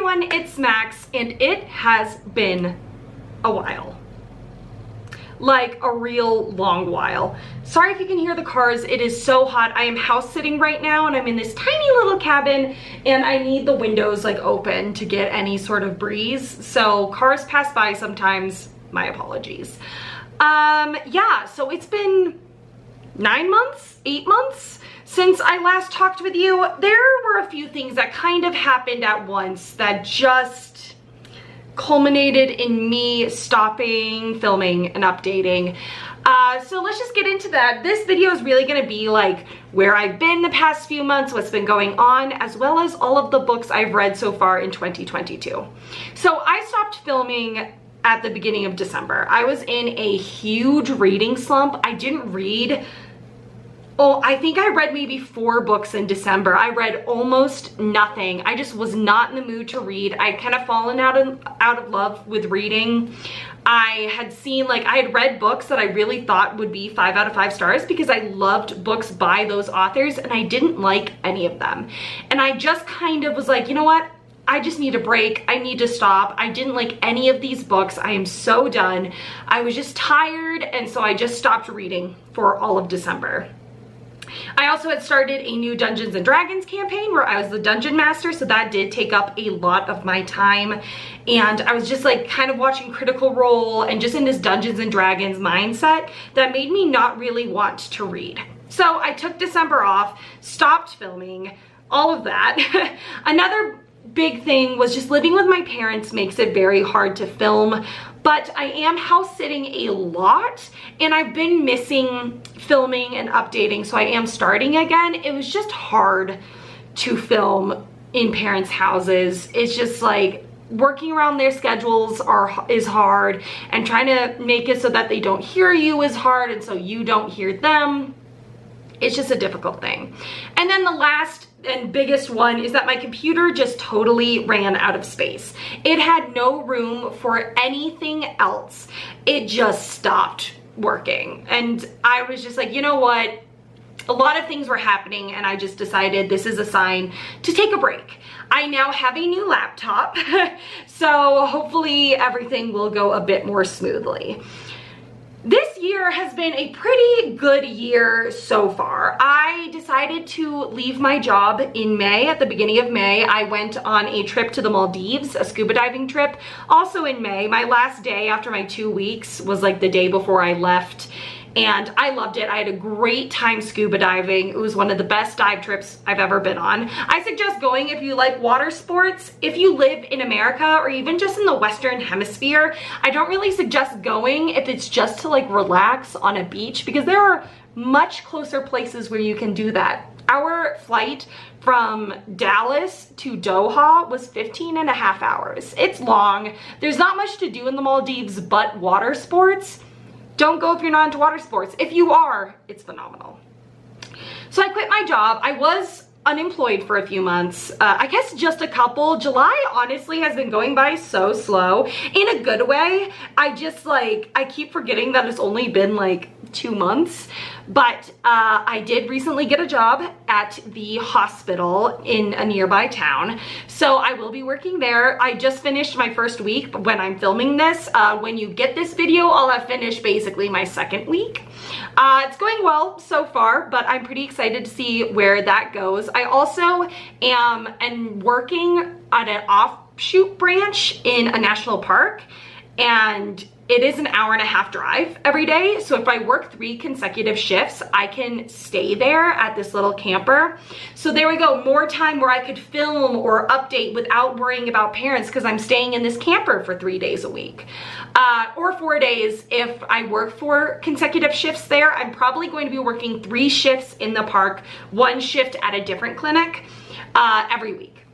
everyone, it's Max, and it has been a while. Like a real long while. Sorry if you can hear the cars, it is so hot. I am house sitting right now and I'm in this tiny little cabin and I need the windows like open to get any sort of breeze. So cars pass by sometimes, my apologies. Yeah, so it's been 9 months, 8 months since I last talked with you. There were a few things that kind of happened at once that just culminated in me stopping filming and updating. So let's just get into that. This video is really gonna be like where I've been the past few months, what's been going on, as well as all of the books I've read so far in 2022. So I stopped filming at the beginning of December. I was in a huge reading slump. I didn't read, oh, I think I read maybe 4 books in December. I read almost nothing. I just was not in the mood to read. I kind of fallen out of love with reading. I had seen, like, I had read books that I really thought would be 5 out of 5 stars because I loved books by those authors and I didn't like any of them. And I just kind of was like, you know what? I just need a break. I need to stop. I didn't like any of these books. I am so done. I was just tired, and so I just stopped reading for all of December. I also had started a new Dungeons and Dragons campaign where I was the dungeon master, so that did take up a lot of my time. And I was just like kind of watching Critical Role and just in this Dungeons and Dragons mindset that made me not really want to read. So I took December off, stopped filming, all of that. Another big thing was just living with my parents makes it very hard to film, but I am house sitting a lot and I've been missing filming and updating, so I am starting again. It was just hard to film in parents' houses. It's just like working around their schedules is hard, and trying to make it so that they don't hear you is hard, and so you don't hear them. It's just a difficult thing. And then the last and biggest one is that my computer just totally ran out of space. It had no room for anything else. It just stopped working. And I was just like, you know what? A lot of things were happening and I just decided this is a sign to take a break. I now have a new laptop, so hopefully everything will go a bit more smoothly. This year has been a pretty good year so far. I decided to leave my job in May. At the beginning of May, I went on a trip to the Maldives, a scuba diving trip. Also in May, my last day after my 2 weeks was like the day before I left. And I loved it. I had a great time scuba diving. It was one of the best dive trips I've ever been on. I suggest going if you like water sports. If you live in America or even just in the Western Hemisphere, I don't really suggest going if it's just to like relax on a beach, because there are much closer places where you can do that. Our flight from Dallas to Doha was 15.5 hours. It's long. There's not much to do in the Maldives but water sports. Don't go if you're not into water sports. If you are, it's phenomenal. So I quit my job. I was unemployed for a few months. I guess just a couple. July honestly has been going by so slow in a good way. I just like, I keep forgetting that it's only been like 2 months, but I did recently get a job at the hospital in a nearby town. So I will be working there. I just finished my first week when I'm filming this. When you get this video, I'll have finished basically my 2nd week. It's going well so far, but I'm pretty excited to see where that goes. I also am working at an offshoot branch in a national park, and it is an 1.5 hour drive every day. So if I work 3 consecutive shifts, I can stay there at this little camper. So there we go, more time where I could film or update without worrying about parents, because I'm staying in this camper for 3 days a week. Or 4 days if I work 4 consecutive shifts there. I'm probably going to be working 3 shifts in the park, 1 shift at a different clinic every week.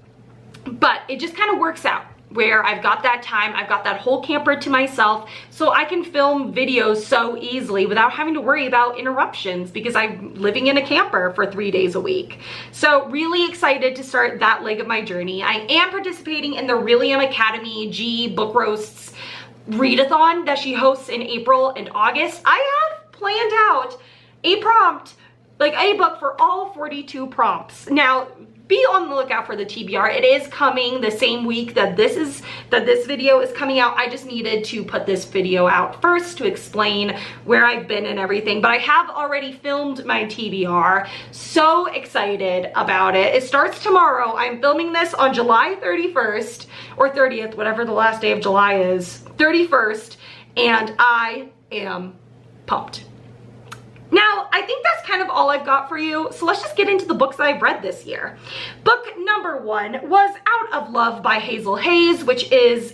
But it just kind of works out where I've got that time, I've got that whole camper to myself, so I can film videos so easily without having to worry about interruptions because I'm living in a camper for 3 days a week. So really excited to start that leg of my journey. I am participating in the Really Am Academy G Book Roasts readathon that she hosts in April and August. I have planned out a prompt, like a book for all 42 prompts. Now, be on the lookout for the TBR. It is coming the same week that this video is coming out. I just needed to put this video out first to explain where I've been and everything, but I have already filmed my TBR. So excited about it. It starts tomorrow. I'm filming this on July 31st or 30th, whatever the last day of July is, 31st, and I am pumped. Now, I think that's kind of all I've got for you, so let's just get into the books that I've read this year. Book number 1 was Out of Love by Hazel Hayes, which is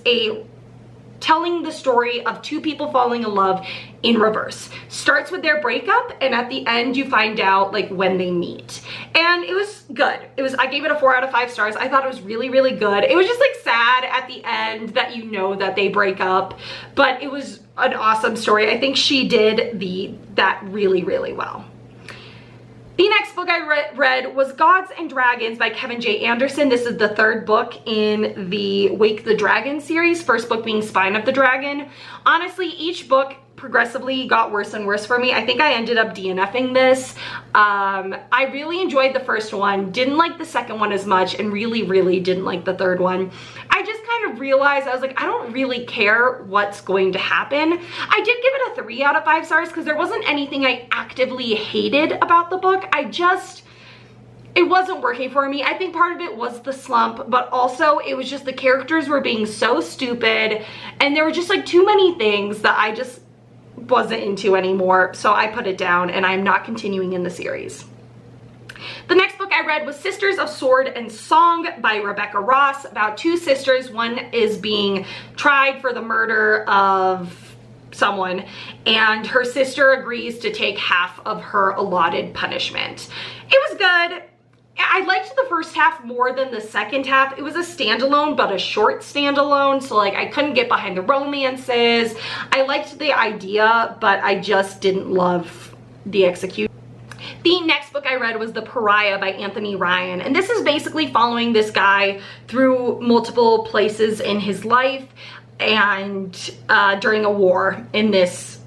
telling the story of two people falling in love in reverse. Starts with their breakup, and at the end you find out like when they meet. And it was good. I gave it a 4 out of 5 stars. I thought it was really, really good. It was just like sad at the end that you know that they break up, but it was an awesome story. I think she did that really, really well. The next book I read was Gods and Dragons by Kevin J. Anderson. This is the 3rd book in the Wake the Dragon series, first book being Spine of the Dragon. Honestly, each book progressively got worse and worse for me. I think I ended up DNFing this. I really enjoyed the first one, didn't like the second one as much, and really, really didn't like the 3rd one. I just kind of realized, I was like, I don't really care what's going to happen. I did give it a 3 out of 5 stars because there wasn't anything I actively hated about the book. It wasn't working for me. I think part of it was the slump, but also it was just the characters were being so stupid, and there were just like too many things that I just wasn't into anymore, so I put it down and I'm not continuing in the series. The next book I read was Sisters of Sword and Song by Rebecca Ross, about 2 sisters. One is being tried for the murder of someone, and her sister agrees to take half of her allotted punishment. It was good. I liked the first half more than the second half. It was a standalone, but a short standalone, so like I couldn't get behind the romances. I liked the idea, but I just didn't love the execution. The next book I read was The Pariah by Anthony Ryan, and this is basically following this guy through multiple places in his life and during a war in this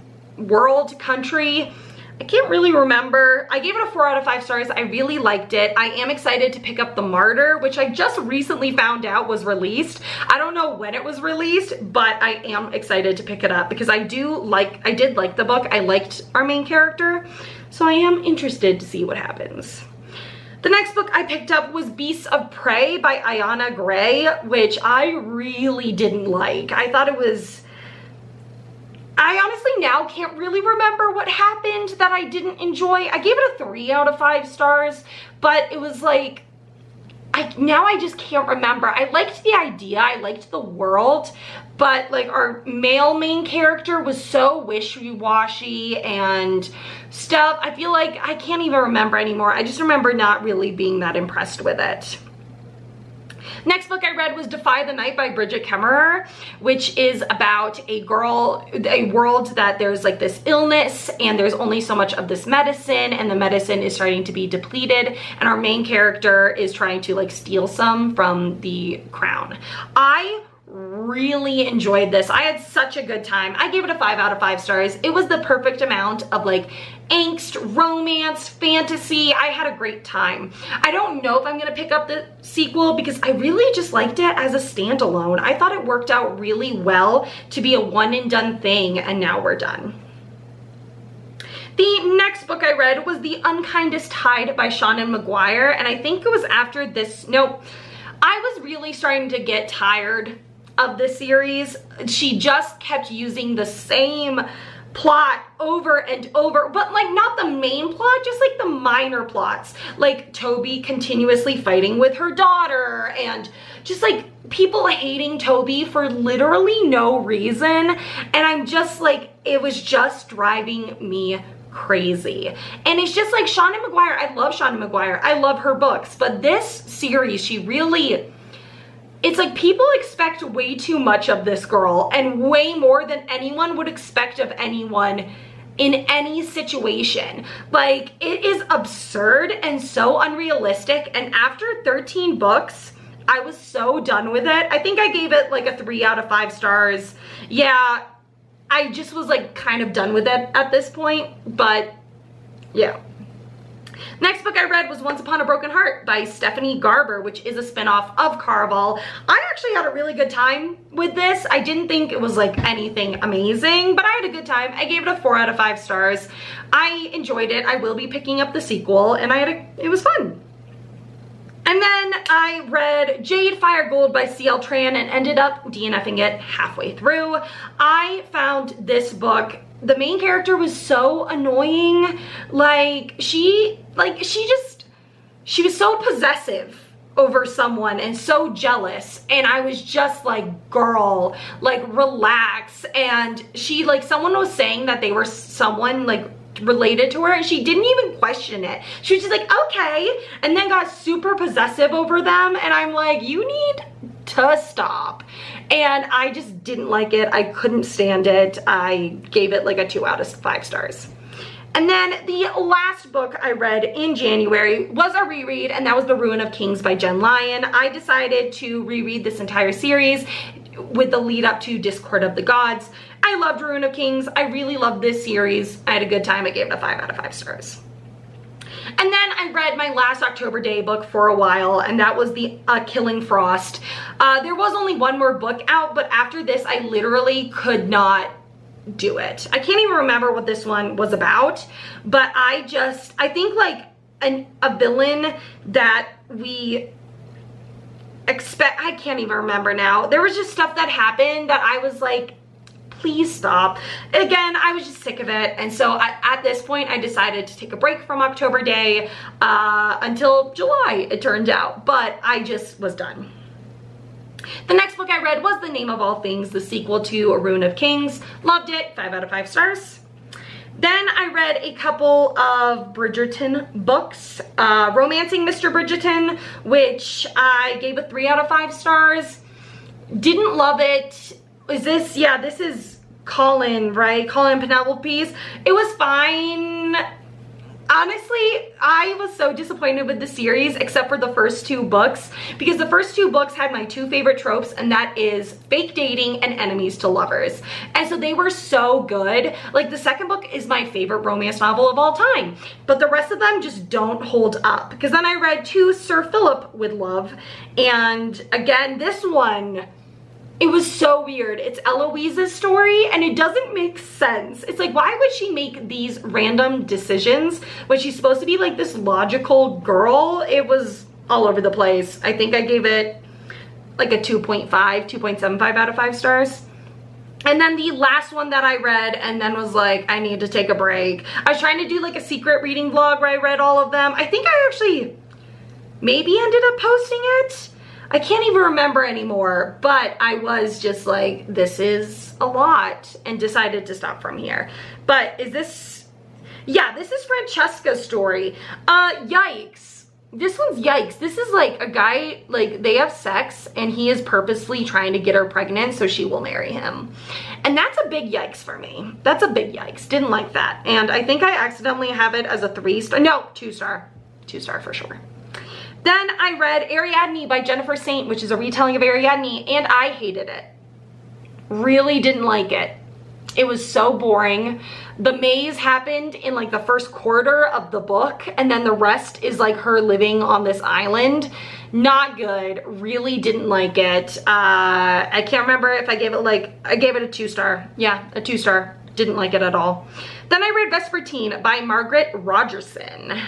country. I can't really remember. I gave it a 4 out of 5 stars. I really liked it. I am excited to pick up The Martyr, which I just recently found out was released. I don't know when it was released, but I am excited to pick it up because I did like the book. I liked our main character, so I am interested to see what happens. The next book I picked up was Beasts of Prey by Ayana Gray, which I really didn't like. I thought it was... I honestly now can't really remember what happened that I didn't enjoy. I gave it a 3 out of 5 stars, but it was like, now I just can't remember. I liked the idea, I liked the world, but like our male main character was so wishy-washy and stuff. I feel like I can't even remember anymore. I just remember not really being that impressed with it. Next book I read was Defy the Night by Bridget Kemmerer, which is about a world that there's like this illness and there's only so much of this medicine, and the medicine is starting to be depleted, and our main character is trying to like steal some from the crown. I really enjoyed this. I had such a good time. I gave it a 5 out of 5 stars. It was the perfect amount of like angst, romance, fantasy. I had a great time. I don't know if I'm gonna pick up the sequel because I really just liked it as a standalone. I thought it worked out really well to be a one and done thing, and now we're done. The next book I read was The Unkindest Hide by Seanan Mcguire, and I think it was after this, no, I was really starting to get tired of the series. She just kept using the same plot over and over, but like not the main plot, just like the minor plots, like Toby continuously fighting with her daughter and just like people hating Toby for literally no reason, and I'm just like, it was just driving me crazy. And it's just like Seanan Mcguire, I love Seanan Mcguire, I love her books, but this series, she really, it's like people expect way too much of this girl, and way more than anyone would expect of anyone in any situation. Like, it is absurd and so unrealistic, and after 13 books, I was so done with it. I think I gave it like a 3 out of 5 stars. Yeah, I just was like kind of done with it at this point, but yeah. Next book I read was Once Upon a Broken Heart by Stephanie Garber, which is a spinoff of Caraval. I actually had a really good time with this. I didn't think it was like anything amazing, but I had a good time. I gave it a 4 out of 5 stars. I enjoyed it. I will be picking up the sequel, and it was fun. And then I read Jade Fire Gold by C.L. Tran and ended up DNFing it halfway through. I found this book, the main character was so annoying. She was so possessive over someone and so jealous, and I was just like, girl, like, relax. And she, like, someone was saying that they were someone like related to her, and she didn't even question it. She was just like, okay, and then got super possessive over them, and I'm like, you need to stop. And I just didn't like it. I couldn't stand it. I gave it like a 2 out of 5 stars. And then the last book I read in January was a reread, and that was The Ruin of Kings by Jen Lyon. I decided to reread this entire series with the lead up to Discord of the Gods. I loved Ruin of Kings. I really loved this series. I had a good time. I gave it a 5 out of 5 stars. And then I read my last October Day book for a while, and that was the Killing Frost. There was only one more book out, but after this, I literally could not do it. I can't even remember what this one was about, but I think like a villain that we expect, I can't even remember now. There was just stuff that happened that I was like, please stop. Again, I was just sick of it, and so at this point I decided to take a break from October Day until July, it turned out, but I just was done. The next book I read was The Name of All Things, the sequel to A Ruin of Kings. Loved it, 5 out of 5 stars. Then I read a couple of Bridgerton books. Romancing Mr. Bridgerton, which I gave a 3 out of 5 stars. Didn't love it. This is Colin, right? Colin Penelope's. It was fine. Honestly, I was so disappointed with the series, except for the first 2 books, because the first 2 books had my 2 favorite tropes, and that is fake dating and enemies to lovers. And so they were so good. Like, the second book is my favorite romance novel of all time, but the rest of them just don't hold up. Because then I read 2 Sir Philip with Love, and again, this one, it was so weird. It's Eloise's story, and it doesn't make sense. It's like, why would she make these random decisions when she's supposed to be like this logical girl? It was all over the place. I think I gave it like a 2.75 out of 5 stars. And then the last one that I read and then was like, I need to take a break. I was trying to do like a secret reading vlog where I read all of them. I think I actually maybe ended up posting it. I can't even remember anymore, but I was just like, this is a lot, and decided to stop from here. But is this, yeah, this is Francesca's story. Yikes. This one's yikes. This is like a guy, like, they have sex and he is purposely trying to get her pregnant so she will marry him. And that's a big yikes for me. That's a big yikes. Didn't like that. And I think I accidentally have it as a 3-star. No, 2-star. 2-star for sure. Then I read Ariadne by Jennifer Saint, which is a retelling of Ariadne, and I hated it. Really didn't like it. It was so boring. The maze happened in like the first quarter of the book, and then the rest is like her living on this island. Not good. Really didn't like it. I can't remember if I gave it I gave it a 2-star. Yeah, a 2-star. Didn't like it at all. Then I read Vespertine by Margaret Rogerson.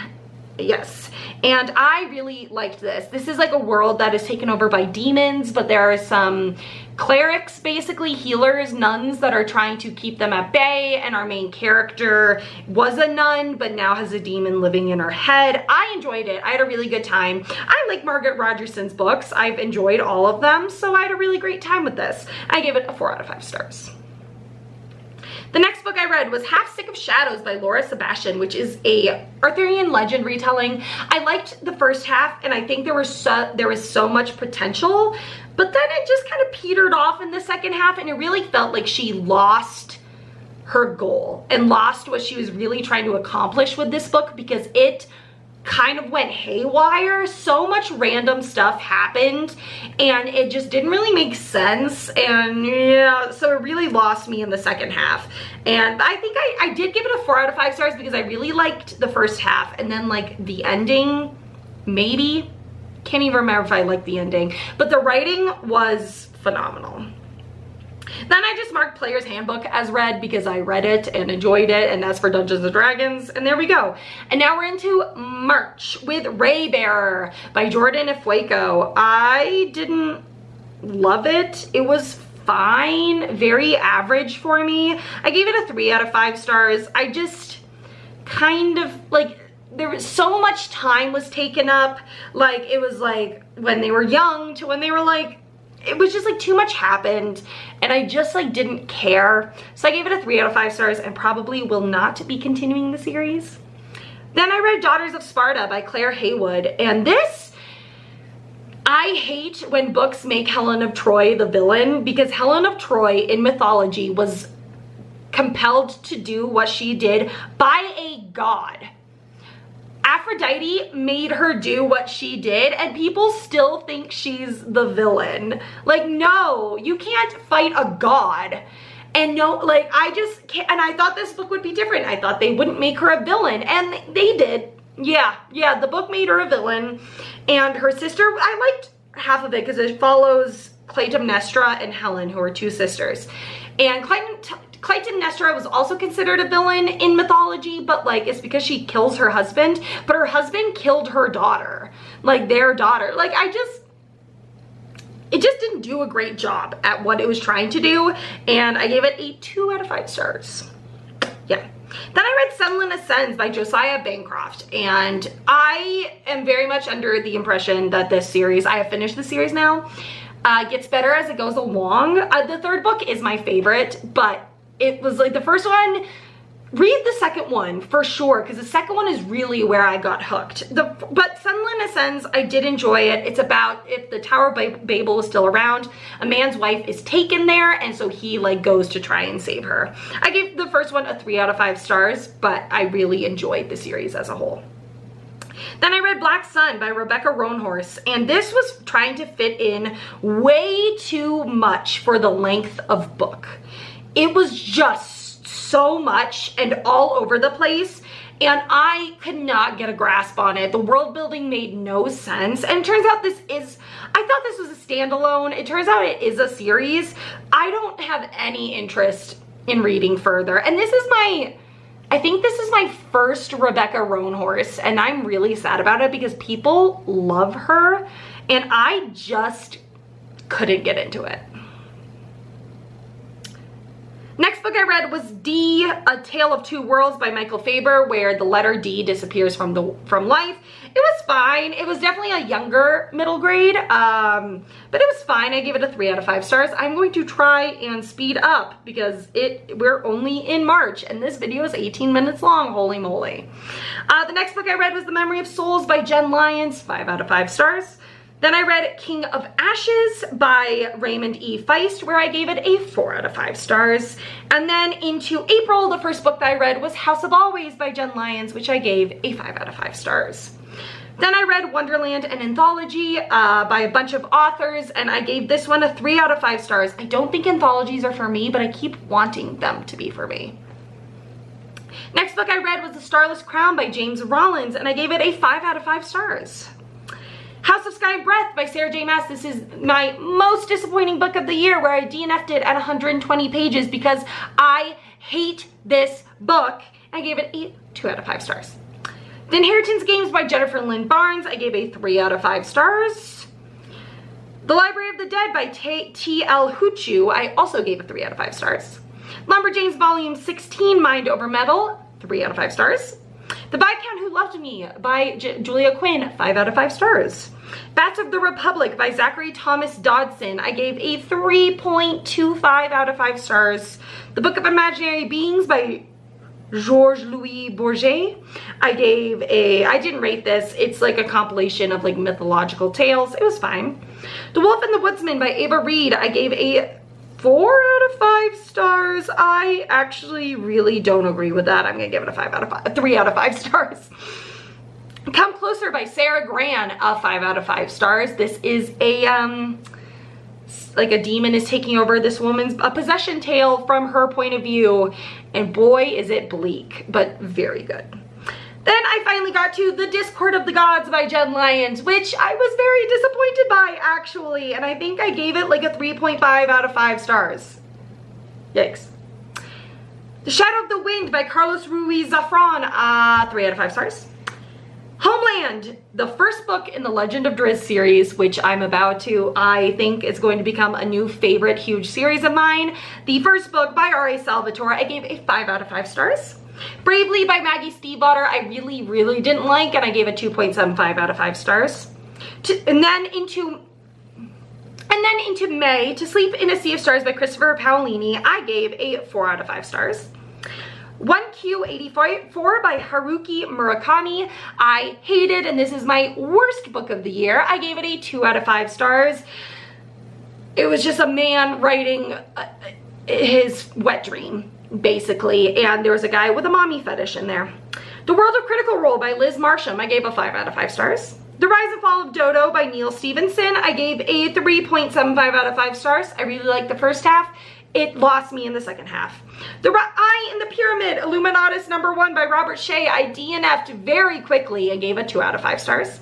Yes, and I really liked this. This is like a world that is taken over by demons, but there are some clerics, basically healers, nuns, that are trying to keep them at bay, and our main character was a nun but now has a demon living in her head. I enjoyed it. I had a really good time. I like Margaret Rogerson's books. I've enjoyed all of them, so I had a really great time with this. I gave it a 4 out of 5 stars. The next book I read was Half Sick of Shadows by Laura Sebastian, which is a Arthurian legend retelling. I liked the first half, and I think there was so much potential, but then it just kind of petered off in the second half, and it really felt like she lost her goal and lost what she was really trying to accomplish with this book, because it kind of went haywire. So much random stuff happened and it just didn't really make sense, and yeah, so it really lost me in the second half. And I think I did give it a 4 out of 5 stars because I really liked the first half, and then like the ending, maybe, can't even remember if I liked the ending, but the writing was phenomenal. Then I just marked Player's Handbook as read because I read it and enjoyed it, and that's for Dungeons & Dragons, and there we go. And now we're into March with Raybearer by Jordan Ifueko. I didn't love it. It was fine, very average for me. I gave it a 3 out of 5 stars. I just kind of like, there was so much time was taken up. Like, it was like when they were young to when they were like, it was just like too much happened and I just like didn't care. So I gave it a 3 out of 5 stars and probably will not be continuing the series. Then I read Daughters of Sparta by Claire Haywood, and this, I hate when books make Helen of Troy the villain, because Helen of Troy in mythology was compelled to do what she did by a god. Aphrodite made her do what she did and people still think she's the villain. Like, no, you can't fight a god. And no, like, I just can't. And I thought this book would be different. I thought they wouldn't make her a villain, and they did. Yeah, the book made her a villain. And her sister, I liked half of it because it follows Clytemnestra and Helen, who are 2 sisters. And Clytemnestra was also considered a villain in mythology, but like, it's because she kills her husband, but her husband killed her daughter, like their daughter. Like, it just didn't do a great job at what it was trying to do, and I gave it a 2 out of 5 stars. Yeah. Then I read Sunderland Ascends by Josiah Bancroft, and I am very much under the impression that this series, I have finished the series now, gets better as it goes along. The third book is my favorite, but it was like the first one. Read the second one for sure, because the second one is really where I got hooked. But Sunderland Ascends, I did enjoy it. It's about if the Tower of Babel is still around, a man's wife is taken there, and so he like goes to try and save her. I gave the first one a 3 out of 5 stars, but I really enjoyed the series as a whole. Then I read Black Sun by Rebecca Rohnhorse, and this was trying to fit in way too much for the length of book. It was just so much and all over the place, and I could not get a grasp on it. The world building made no sense, and it turns out I thought this was a standalone. It turns out it is a series. I don't have any interest in reading further, and I think this is my first Rebecca Rohnhorse, and I'm really sad about it because people love her, and I just couldn't get into it. Next book I read was D, A Tale of Two Worlds by Michael Faber, where the letter D disappears from life. It was fine. It was definitely a younger middle grade, but it was fine. I gave it a 3 out of 5 stars. I'm going to try and speed up because we're only in March and this video is 18 minutes long, holy moly. The next book I read was The Memory of Souls by Jen Lyons, 5 out of 5 stars. Then I read King of Ashes by Raymond E. Feist, where I gave it a 4 out of 5 stars. And then into April, the first book that I read was House of Always by Jen Lyons, which I gave a 5 out of 5 stars. Then I read Wonderland, an anthology by a bunch of authors, and I gave this one a 3 out of 5 stars. I don't think anthologies are for me, but I keep wanting them to be for me. Next book I read was The Starless Crown by James Rollins, and I gave it a 5 out of 5 stars. House of Sky and Breath by Sarah J. Maas. This is my most disappointing book of the year, where I DNF'd it at 120 pages because I hate this book. I gave it a 2 out of 5 stars. The Inheritance Games by Jennifer Lynn Barnes. I gave a 3 out of 5 stars. The Library of the Dead by T.L. Huchu. I also gave a 3 out of 5 stars. Lumberjanes Volume 16, Mind Over Metal. 3 out of 5 stars. The Viscount Who Loved Me by Julia Quinn, 5 out of 5 stars. Bats of the Republic by Zachary Thomas Dodson. I gave a 3.25 out of 5 stars. The Book of Imaginary Beings by Georges Louis Bourget. I didn't rate this. It's like a compilation of like mythological tales. It was fine. The Wolf and the Woodsman by Ava Reed. I gave a 4 out of 5 stars. I actually really don't agree with that. I'm gonna give it a 3 out of 5 stars. Come Closer by Sarah Gran, a 5 out of 5 stars. This is a, like a demon is taking over this woman's possession tale from her point of view. And boy, is it bleak, but very good. Then I finally got to The Discord of the Gods by Jen Lyons, which I was very disappointed by, actually. And I think I gave it like a 3.5 out of 5 stars. Yikes. The Shadow of the Wind by Carlos Ruiz Zafran, 3 out of 5 stars. Homeland, the first book in the Legend of Drizzt series, which I'm about to, I think is going to become a new favorite huge series of mine. The first book by R.A. Salvatore, I gave a 5 out of 5 stars. Bravely by Maggie Stiefvater, I really didn't like, and I gave a 2.75 out of 5 stars. And then into May, To Sleep in a Sea of Stars by Christopher Paolini, I gave a 4 out of 5 stars. 1Q84 by Haruki Murakami, I hated, and this is my worst book of the year. I gave it a 2 out of 5 stars. It was just a man writing his wet dream, basically, and there was a guy with a mommy fetish in there. The World of Critical Role by Liz Marsham, I gave a 5 out of 5 stars. The Rise and Fall of Dodo by Neil Stevenson, I gave a 3.75 out of 5 stars. I really liked the first half. It lost me in the second half. The Eye in the Pyramid, Illuminatus #1 by Robert Shea, I DNF'd very quickly and gave a 2 out of 5 stars.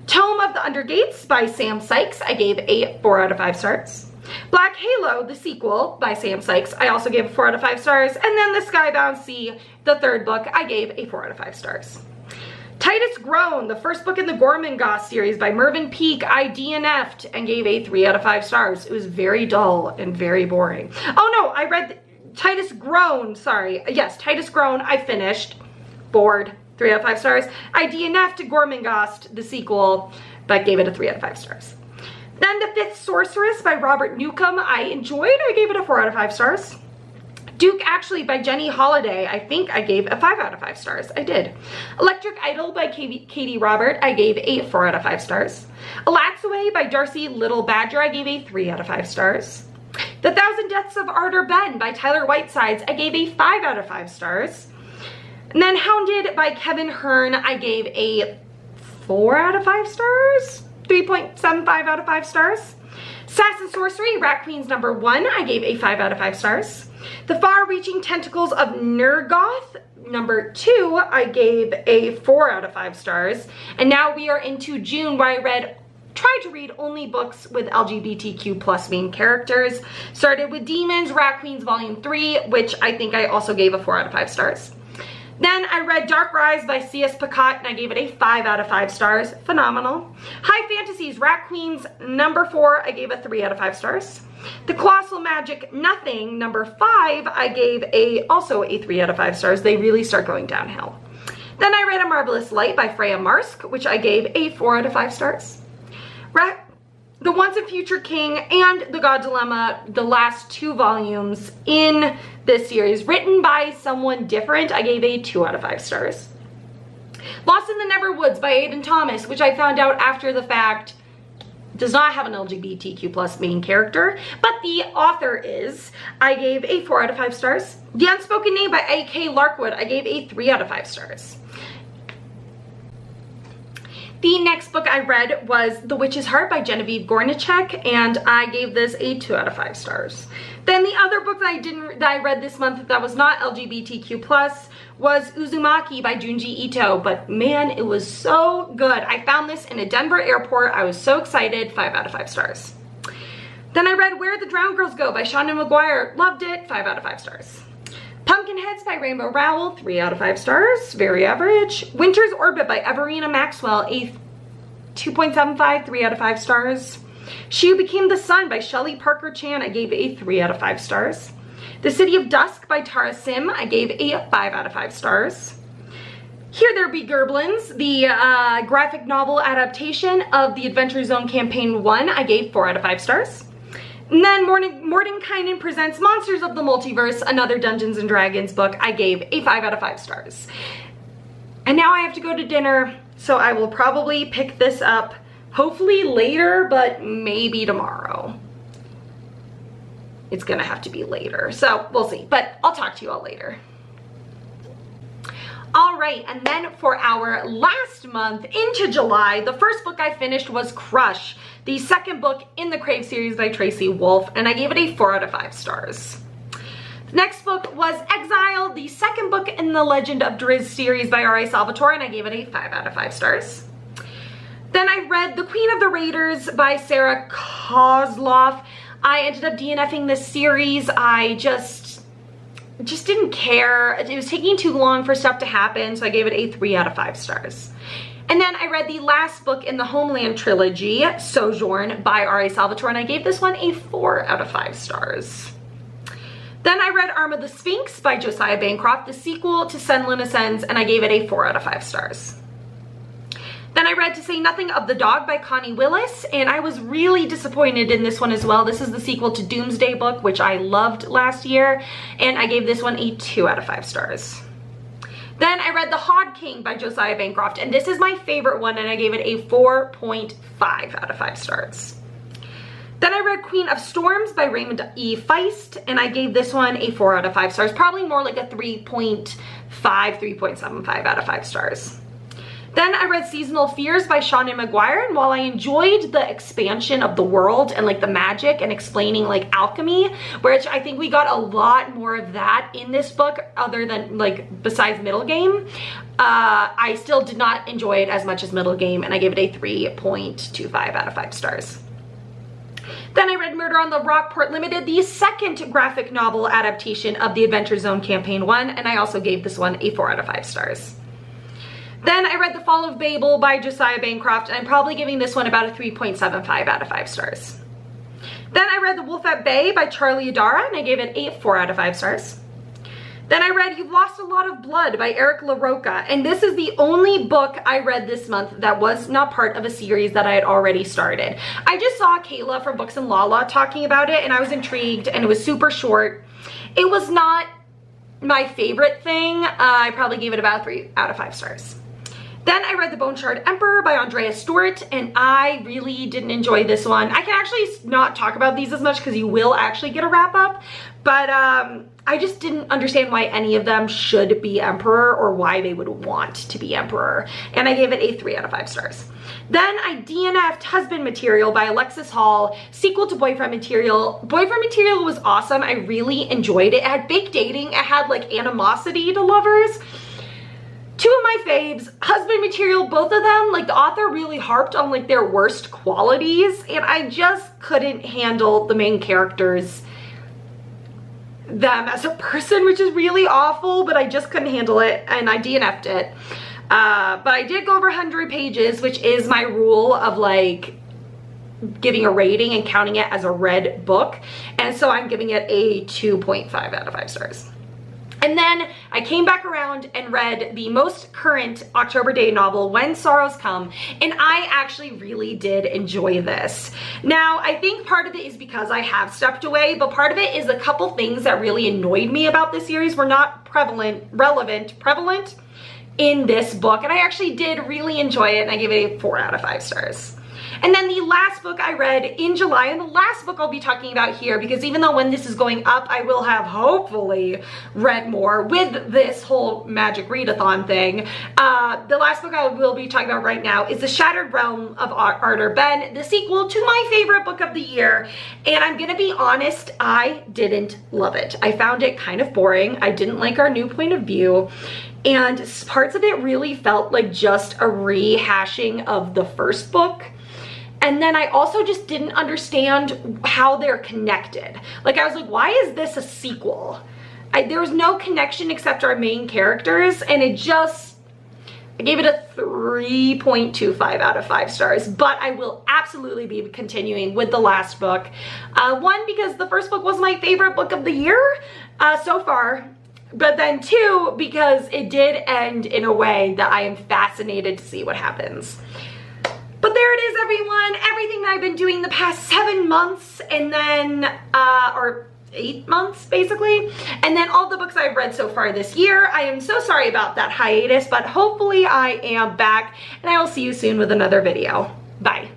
Tome of the Undergates by Sam Sykes, I gave a 4 out of 5 stars. Black Halo, the sequel by Sam Sykes, I also gave a 4 out of 5 stars. And then The Skybound Sea, the third book, I gave a 4 out of 5 stars. Titus Grown, the first book in the Gormenghast series by Mervyn Peake, I DNF'd and gave a 3 out of 5 stars. It was very dull and very boring. Oh no, I read Titus Grown, sorry. Yes, Titus Grown, I finished. Bored, 3 out of 5 stars. I DNF'd Gormenghast, the sequel, but gave it a 3 out of 5 stars. Then The Fifth Sorceress by Robert Newcomb, I enjoyed. I gave it a 4 out of 5 stars. Duke Actually by Jenny Holiday, I think I gave a 5 out of 5 stars. I did. Electric Idol by Katie Robert, I gave a 4 out of 5 stars. Alatsaway by Darcy Little Badger, I gave a 3 out of 5 stars. The Thousand Deaths of Arthur Ben by Tyler Whitesides, I gave a 5 out of 5 stars. And then Hounded by Kevin Hearn, I gave a 4 out of 5 stars. 3.75 out of 5 stars. Sass and Sorcery, Rat Queens #1, I gave a 5 out of 5 stars. The Far-Reaching Tentacles of Nergoth, #2, I gave a 4 out of 5 stars. And now we are into June, where I tried to read only books with LGBTQ+ main characters. Started with Demons, Rat Queens Volume 3, which I think I also gave a 4 out of 5 stars. Then I read Dark Rise by C.S. Pacat, and I gave it a 5 out of 5 stars. Phenomenal. High Fantasies, Rat Queens #4, I gave a 3 out of 5 stars. The Colossal Magic Nothing, #5, I gave also a 3 out of 5 stars. They really start going downhill. Then I read A Marvelous Light by Freya Marsk, which I gave a 4 out of 5 stars. The Once and Future King and The God Dilemma, the last 2 volumes in this series, written by someone different, I gave a 2 out of 5 stars. Lost in the Neverwoods by Aidan Thomas, which I found out after the fact does not have an LGBTQ+ main character, but the author is. I gave a 4 out of 5 stars. The Unspoken Name by A.K. Larkwood, I gave a 3 out of 5 stars. The next book I read was The Witch's Heart by Genevieve Gornicek, and I gave this a 2 out of 5 stars. Then the other book that I read this month that was not LGBTQ+, was Uzumaki by Junji Ito, but man, it was so good. I found this in a Denver airport. I was so excited, 5 out of 5 stars. Then I read Where the Drowned Girls Go by Seanan Mcguire, loved it, 5 out of 5 stars. Pumpkinheads by Rainbow Rowell, 3 out of 5 stars, very average. Winter's Orbit by Everina Maxwell, a 2.75, 3 out of 5 stars. She Who Became the Sun by Shelley Parker Chan, I gave a 3 out of 5 stars. The City of Dusk by Tara Sim, I gave a 5 out of 5 stars. Here There Be Gerblins, the graphic novel adaptation of the Adventure Zone Campaign 1, I gave 4 out of 5 stars. And then Mordenkainen Presents Monsters of the Multiverse, another Dungeons & Dragons book, I gave a 5 out of 5 stars. And now I have to go to dinner, so I will probably pick this up hopefully later, but maybe tomorrow. It's gonna have to be later, so we'll see, but I'll talk to you all later. All right, and then for our last month into July, the first book I finished was Crush, the second book in the Crave series by Tracy Wolff, and I gave it a 4 out of 5 stars. The next book was Exile, the second book in the Legend of Drizzt series by R.A. Salvatore, and I gave it a 5 out of 5 stars. Then I read The Queen of the Raiders by Sarah Kozloff. I ended up DNFing this series. I just didn't care. It was taking too long for stuff to happen, so I gave it a 3 out of 5 stars. And then I read the last book in the Homeland trilogy, Sojourn by R.A. Salvatore, and I gave this one a 4 out of 5 stars. Then I read Arm of the Sphinx by Josiah Bancroft, the sequel to Sunderland Ascends, and I gave it a 4 out of 5 stars. Then I read To Say Nothing of the Dog by Connie Willis, and I was really disappointed in this one as well. This is the sequel to Doomsday Book, which I loved last year, and I gave this one a 2 out of 5 stars. Then I read The Hod King by Josiah Bancroft, and this is my favorite one, and I gave it a 4.5 out of 5 stars. Then I read Queen of Storms by Raymond E. Feist, and I gave this one a 4 out of 5 stars, probably more like a 3.5, 3.75 out of 5 stars. Then I read Seasonal Fears by Seanan Mcguire, and while I enjoyed the expansion of the world and like the magic and explaining like alchemy, which I think we got a lot more of that in this book other than like besides Middle Game, I still did not enjoy it as much as Middle Game, and I gave it a 3.25 out of 5 stars. Then I read Murder on the Rockport Limited, the second graphic novel adaptation of the Adventure Zone Campaign 1, and I also gave this one a 4 out of 5 stars. Then I read The Fall of Babel by Josiah Bancroft, and I'm probably giving this one about a 3.75 out of 5 stars. Then I read The Wolf at Bay by Charlie Adara, and I gave it a 4 out of 5 stars. Then I read You've Lost a Lot of Blood by Eric LaRocca, and this is the only book I read this month that was not part of a series that I had already started. I just saw Kayla from Books and Lala talking about it, and I was intrigued, and it was super short. It was not my favorite thing. I probably gave it about 3 out of 5 stars. Then I read The Bone Shard Emperor by Andrea Stewart, and I really didn't enjoy this one. I can actually not talk about these as much because you will actually get a wrap up, but I just didn't understand why any of them should be Emperor or why they would want to be Emperor, and I gave it a 3 out of 5 stars. Then I DNF'd Husband Material by Alexis Hall, sequel to Boyfriend Material. Boyfriend Material was awesome. I really enjoyed it. It had fake dating. It had like animosity to lovers. Two of my faves, Husband Material, both of them, like the author really harped on like their worst qualities, and I just couldn't handle the main characters, them as a person, which is really awful, but I just couldn't handle it, and I DNF'd it. But I did go over 100 pages, which is my rule of like giving a rating and counting it as a read book, and so I'm giving it a 2.5 out of 5 stars. And then I came back around and read the most current October Day novel, When Sorrows Come, and I actually really did enjoy this. Now, I think part of it is because I have stepped away, but part of it is a couple things that really annoyed me about this series were not prevalent in this book, and I actually did really enjoy it, and I gave it a 4 out of 5 stars. And then the last book I read in July, and the last book I'll be talking about here, because even though when this is going up, I will have hopefully read more with this whole magic readathon thing. The last book I will be talking about right now is The Shattered Realm of Arthur Ben, the sequel to my favorite book of the year. And I'm gonna be honest, I didn't love it. I found it kind of boring. I didn't like our new point of view. And parts of it really felt like just a rehashing of the first book. And then I also just didn't understand how they're connected. Like, I was like, why is this a sequel? There was no connection except our main characters, and I gave it a 3.25 out of 5 stars, but I will absolutely be continuing with the last book. One, because the first book was my favorite book of the year so far, but then two, because it did end in a way that I am fascinated to see what happens. But there it is, everyone. Everything that I've been doing the past 7 months, and then, or 8 months, basically. And then all the books I've read so far this year. I am so sorry about that hiatus, but hopefully I am back, and I will see you soon with another video. Bye.